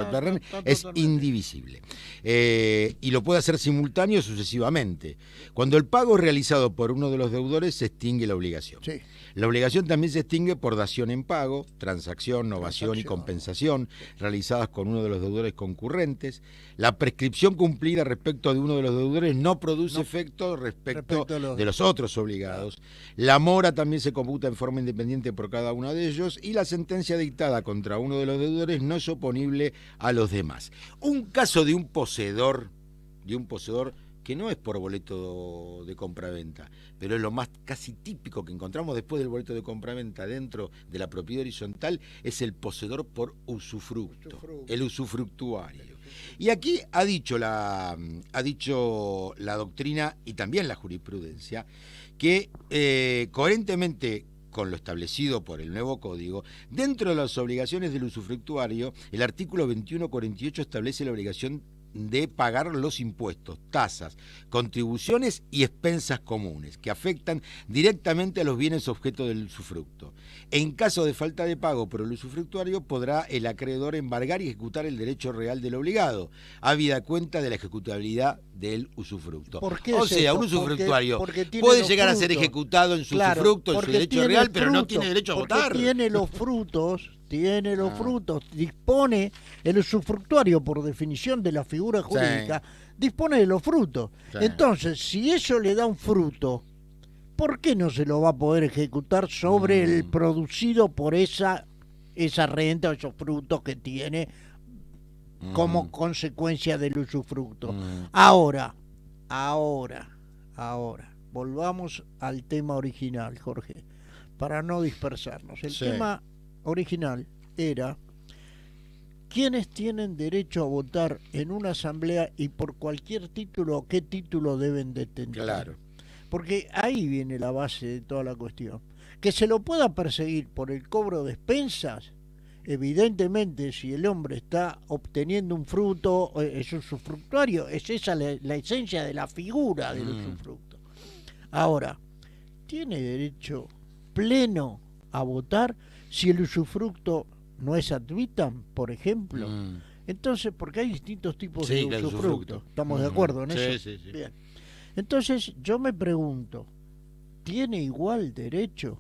es indivisible. Y lo puede hacer simultáneo sucesivamente. Cuando el pago es realizado por uno de los deudores, se extingue la obligación. Sí. La obligación también se extingue por dación en pago, transacción, novación y compensación realizadas con uno de los deudores concurrentes. La prescripción cumplida respecto de uno de los deudores no produce efecto respecto de los otros obligados. La mora también se computa en forma independiente por cada uno de ellos y la sentencia dictada contra uno de los deudores no es oponible a los demás. Un caso de un poseedor que no es por boleto de compraventa, pero es lo más casi típico que encontramos después del boleto de compraventa dentro de la propiedad horizontal, es el poseedor por usufructo, el usufructuario. Y aquí ha dicho la doctrina y también la jurisprudencia que coherentemente con lo establecido por el nuevo código, dentro de las obligaciones del usufructuario, el artículo 2148 establece la obligación de pagar los impuestos, tasas, contribuciones y expensas comunes que afectan directamente a los bienes objeto del usufructo. En caso de falta de pago por el usufructuario, podrá el acreedor embargar y ejecutar el derecho real del obligado, habida cuenta de la ejecutabilidad del usufructo. O sea, un usufructuario puede llegar a ser ejecutado en su usufructo, en su derecho real, pero no tiene derecho a votar. Tiene los frutos, dispone el usufructuario por definición de la figura jurídica, dispone de los frutos. Entonces, si eso le da un fruto, ¿por qué no se lo va a poder ejecutar sobre el producido por esa renta o esos frutos que tiene como consecuencia del usufructo? Ahora, volvamos al tema original, Jorge, para no dispersarnos. El tema original era quiénes tienen derecho a votar en una asamblea y por cualquier título, qué título deben de tener. Claro. Porque ahí viene la base de toda la cuestión. Que se lo pueda perseguir por el cobro de expensas, evidentemente si el hombre está obteniendo un fruto, es usufructuario, es esa la esencia de la figura del usufructo. Ahora, ¿tiene derecho pleno a votar si el usufructo no es ad vitam, por ejemplo? Entonces, porque hay distintos tipos de usufructo. ¿Estamos de acuerdo en eso? Sí. Bien. Entonces yo me pregunto, ¿tiene igual derecho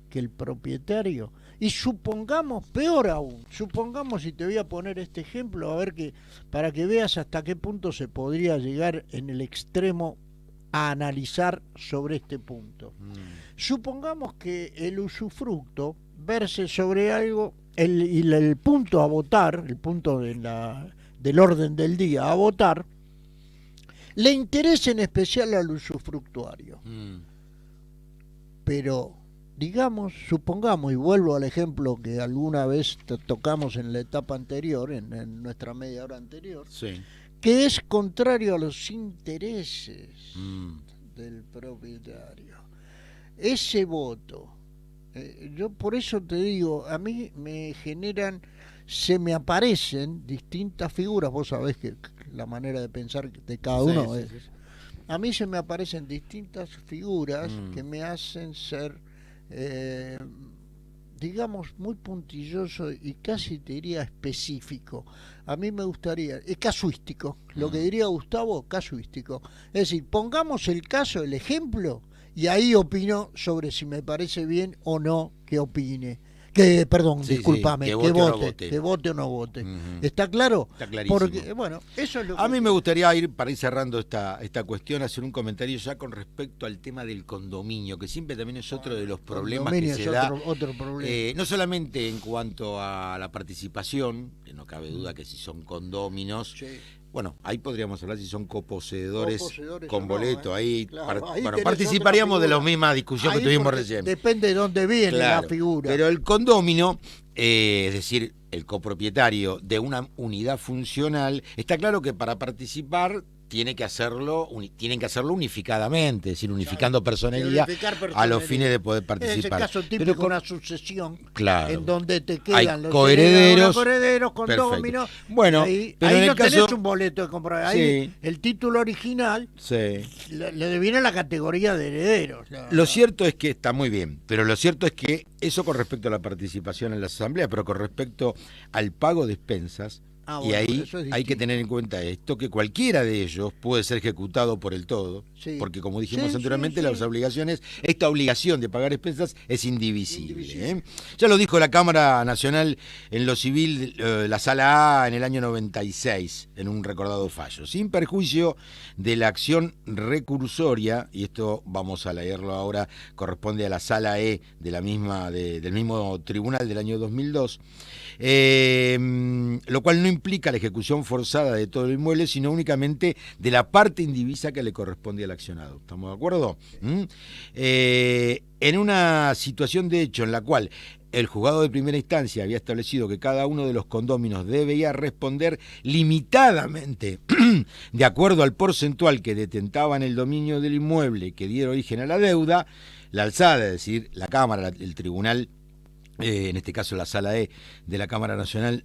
que el propietario? Y supongamos, peor aún, supongamos, y te voy a poner este ejemplo, a ver que para que veas hasta qué punto se podría llegar en el extremo a analizar sobre este punto. Supongamos que el usufructo verse sobre algo, el punto a votar, el punto del orden del día a votar, le interesa en especial al usufructuario. Pero, digamos, supongamos, y vuelvo al ejemplo que alguna vez tocamos en la etapa anterior, en nuestra media hora anterior, sí, que es contrario a los intereses del propietario. Ese voto, yo por eso te digo, a mí se me aparecen distintas figuras, vos sabés que la manera de pensar de cada uno es... A mí se me aparecen distintas figuras que me hacen ser... digamos, muy puntilloso y casi te diría específico. A mí me gustaría, es casuístico, lo que diría Gustavo, casuístico. Es decir, pongamos el caso, el ejemplo, y ahí opino sobre si me parece bien o no que opine. Discúlpame, que vote o no vote. ¿Está claro? Está clarísimo. Porque, bueno, eso es lo que... A mí me gustaría para ir cerrando esta cuestión, hacer un comentario ya con respecto al tema del condominio, que siempre también es otro de los problemas que se da. Otro problema. No solamente en cuanto a la participación, que no cabe duda que si son condóminos... Sí. Bueno, ahí podríamos hablar si son coposeedores con boleto. Ahí, claro, participaríamos de la misma discusión que tuvimos recién. Depende de dónde viene la figura. Pero el condómino, es decir, el copropietario de una unidad funcional, está claro que para participar tienen que hacerlo unificadamente, es decir, unificando personería a los fines de poder participar. En ese caso típico con una sucesión, claro, en donde te quedan los coherederos, condóminos. Bueno, ahí en no tenés un boleto de compra. Ahí el título original le deviene la categoría de herederos. Lo cierto es que está muy bien, pero lo cierto es que eso con respecto a la participación en la asamblea, pero con respecto al pago de expensas, y ahí hay que tener en cuenta esto, que cualquiera de ellos puede ser ejecutado por el todo, porque como dijimos anteriormente, las obligaciones, esta obligación de pagar expensas es indivisible. Ya lo dijo la Cámara Nacional en lo civil, la Sala A en el año 96, en un recordado fallo, sin perjuicio de la acción recursoria, y esto vamos a leerlo ahora, corresponde a la Sala E de del mismo tribunal del año 2002, lo cual no implica la ejecución forzada de todo el inmueble, sino únicamente de la parte indivisa que le corresponde al accionado. ¿Estamos de acuerdo? En una situación de hecho en la cual el juzgado de primera instancia había establecido que cada uno de los condóminos debía responder limitadamente de acuerdo al porcentual que detentaban el dominio del inmueble que diera origen a la deuda, la alzada, es decir, la Cámara, el tribunal, en este caso la Sala E de la Cámara Nacional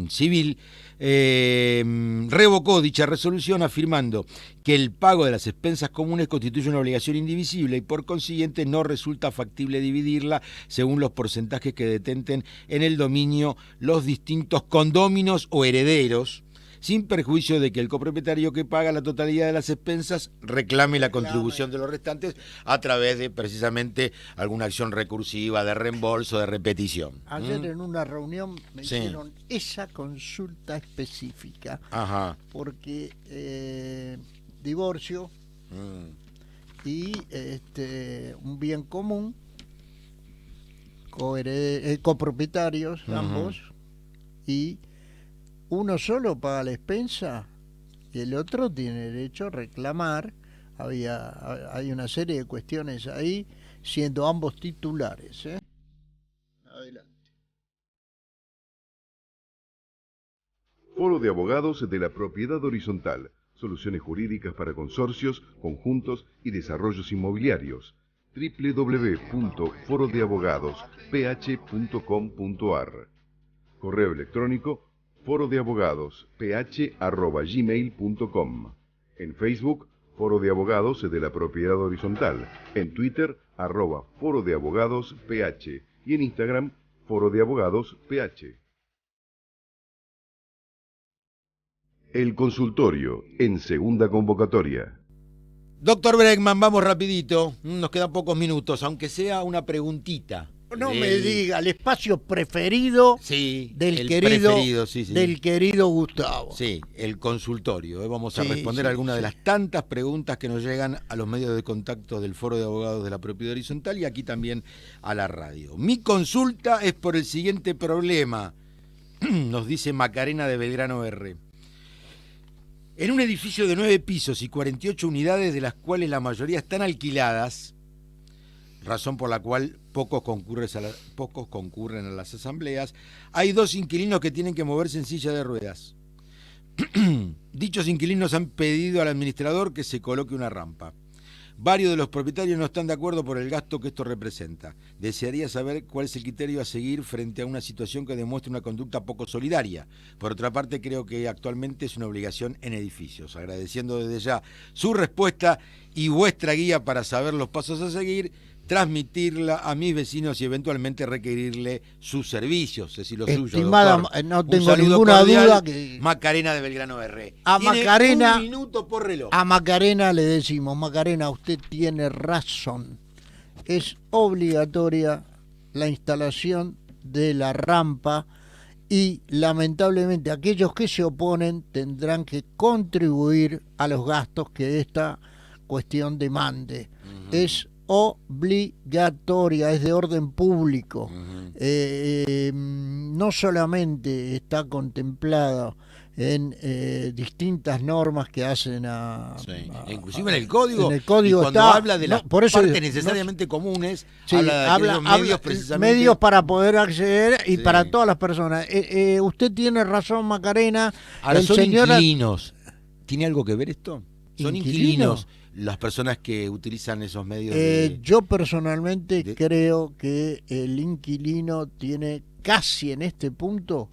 Civil, revocó dicha resolución afirmando que el pago de las expensas comunes constituye una obligación indivisible y por consiguiente no resulta factible dividirla según los porcentajes que detenten en el dominio los distintos condóminos o herederos, sin perjuicio de que el copropietario que paga la totalidad de las expensas reclame la contribución de los restantes a través de precisamente alguna acción recursiva de reembolso, de repetición. Ayer en una reunión me hicieron esa consulta específica, porque divorcio y un bien común, copropietarios ambos, y uno solo paga la expensa y el otro tiene derecho a reclamar. Hay una serie de cuestiones ahí, siendo ambos titulares. Adelante. Foro de Abogados de la Propiedad Horizontal. Soluciones jurídicas para consorcios, conjuntos y desarrollos inmobiliarios. www.forodeabogadosph.com.ar. Correo electrónico forodeabogadosph@gmail.com. En Facebook, Foro de Abogados de la Propiedad Horizontal. En Twitter, @Foro de Abogados PH. Y en Instagram, Foro de Abogados PH. El consultorio en segunda convocatoria. Doctor Bregman, vamos rapidito, nos quedan pocos minutos, aunque sea una preguntita. No me diga, el espacio preferido del querido Gustavo. Sí, el consultorio. Vamos a responder algunas de las tantas preguntas que nos llegan a los medios de contacto del Foro de Abogados de la Propiedad Horizontal y aquí también a la radio. Mi consulta es por el siguiente problema, nos dice Macarena de Belgrano R. En un edificio de 9 pisos y 48 unidades, de las cuales la mayoría están alquiladas, razón por la cual pocos concurren a las asambleas, hay 2 inquilinos que tienen que moverse en silla de ruedas. Dichos inquilinos han pedido al administrador que se coloque una rampa. Varios de los propietarios no están de acuerdo por el gasto que esto representa. Desearía saber cuál es el criterio a seguir frente a una situación que demuestre una conducta poco solidaria. Por otra parte, creo que actualmente es una obligación en edificios. Agradeciendo desde ya su respuesta y vuestra guía para saber los pasos a seguir, transmitirla a mis vecinos y eventualmente requerirle sus servicios, es decir, los suyos. Estimada, no tengo ninguna duda que... Macarena de Belgrano R. A Macarena, un minuto por reloj. A Macarena le decimos, Macarena, usted tiene razón. Es obligatoria la instalación de la rampa y lamentablemente aquellos que se oponen tendrán que contribuir a los gastos que esta cuestión demande. Es obligatoria, es de orden público. No solamente está contemplado en distintas normas que hacen inclusive en el código. En el código cuando está, habla de las partes necesariamente comunes, habla medios precisamente. Medios para poder acceder y para todas las personas. Usted tiene razón, Macarena. Ahora, son inquilinos. ¿Tiene algo que ver esto? Son inquilinos las personas que utilizan esos medios. Yo personalmente creo que el inquilino tiene casi en este punto,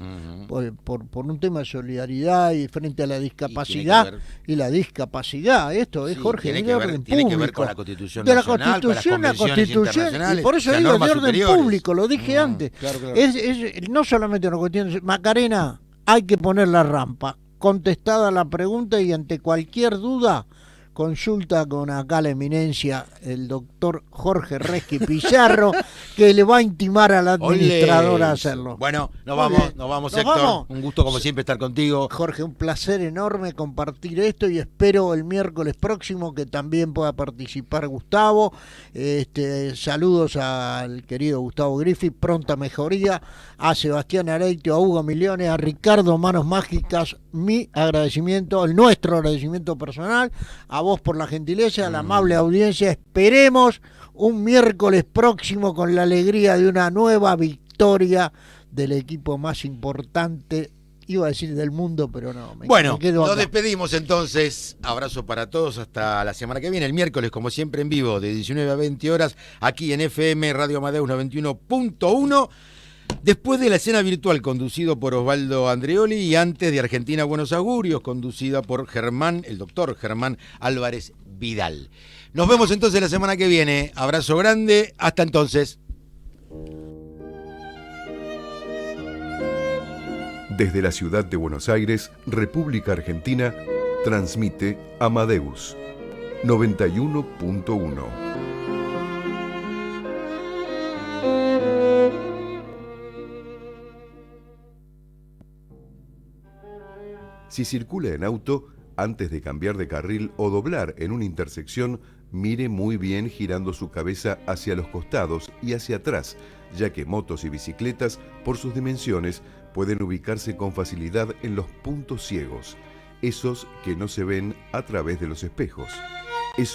por un tema de solidaridad y frente a la discapacidad y la discapacidad, esto es, Jorge, tiene que ver con la Constitución de nacional, la Constitución, y por eso digo de orden público, lo dije antes. Claro. Es no solamente una cuestión. Macarena, hay que poner la rampa. Contestada la pregunta y ante cualquier duda, consulta con acá la eminencia, el doctor Jorge Resqui Pizarro, que le va a intimar al administrador a hacerlo. Bueno, nos vamos, Héctor. ¿Vamos? Un gusto como siempre estar contigo. Jorge, un placer enorme compartir esto y espero el miércoles próximo que también pueda participar Gustavo. Saludos al querido Gustavo Griffith, pronta mejoría, a Sebastián Areitio, a Hugo Miliones, a Ricardo Manos Mágicas, mi agradecimiento, nuestro agradecimiento personal, a vos por la gentileza, a la amable audiencia. Esperemos un miércoles próximo con la alegría de una nueva victoria del equipo más importante, iba a decir del mundo, pero no. Bueno, nos despedimos entonces. Abrazo para todos hasta la semana que viene, el miércoles, como siempre, en vivo, de 19 a 20 horas, aquí en FM Radio Amadeus 91.1. Después de la escena virtual, conducido por Osvaldo Andreoli, y antes de Argentina Buenos Augurios, conducida por el doctor Germán Álvarez Vidal. Nos vemos entonces la semana que viene. Abrazo grande, hasta entonces. Desde la ciudad de Buenos Aires, República Argentina, transmite Amadeus 91.1. Si circula en auto, antes de cambiar de carril o doblar en una intersección, mire muy bien girando su cabeza hacia los costados y hacia atrás, ya que motos y bicicletas, por sus dimensiones, pueden ubicarse con facilidad en los puntos ciegos, esos que no se ven a través de los espejos.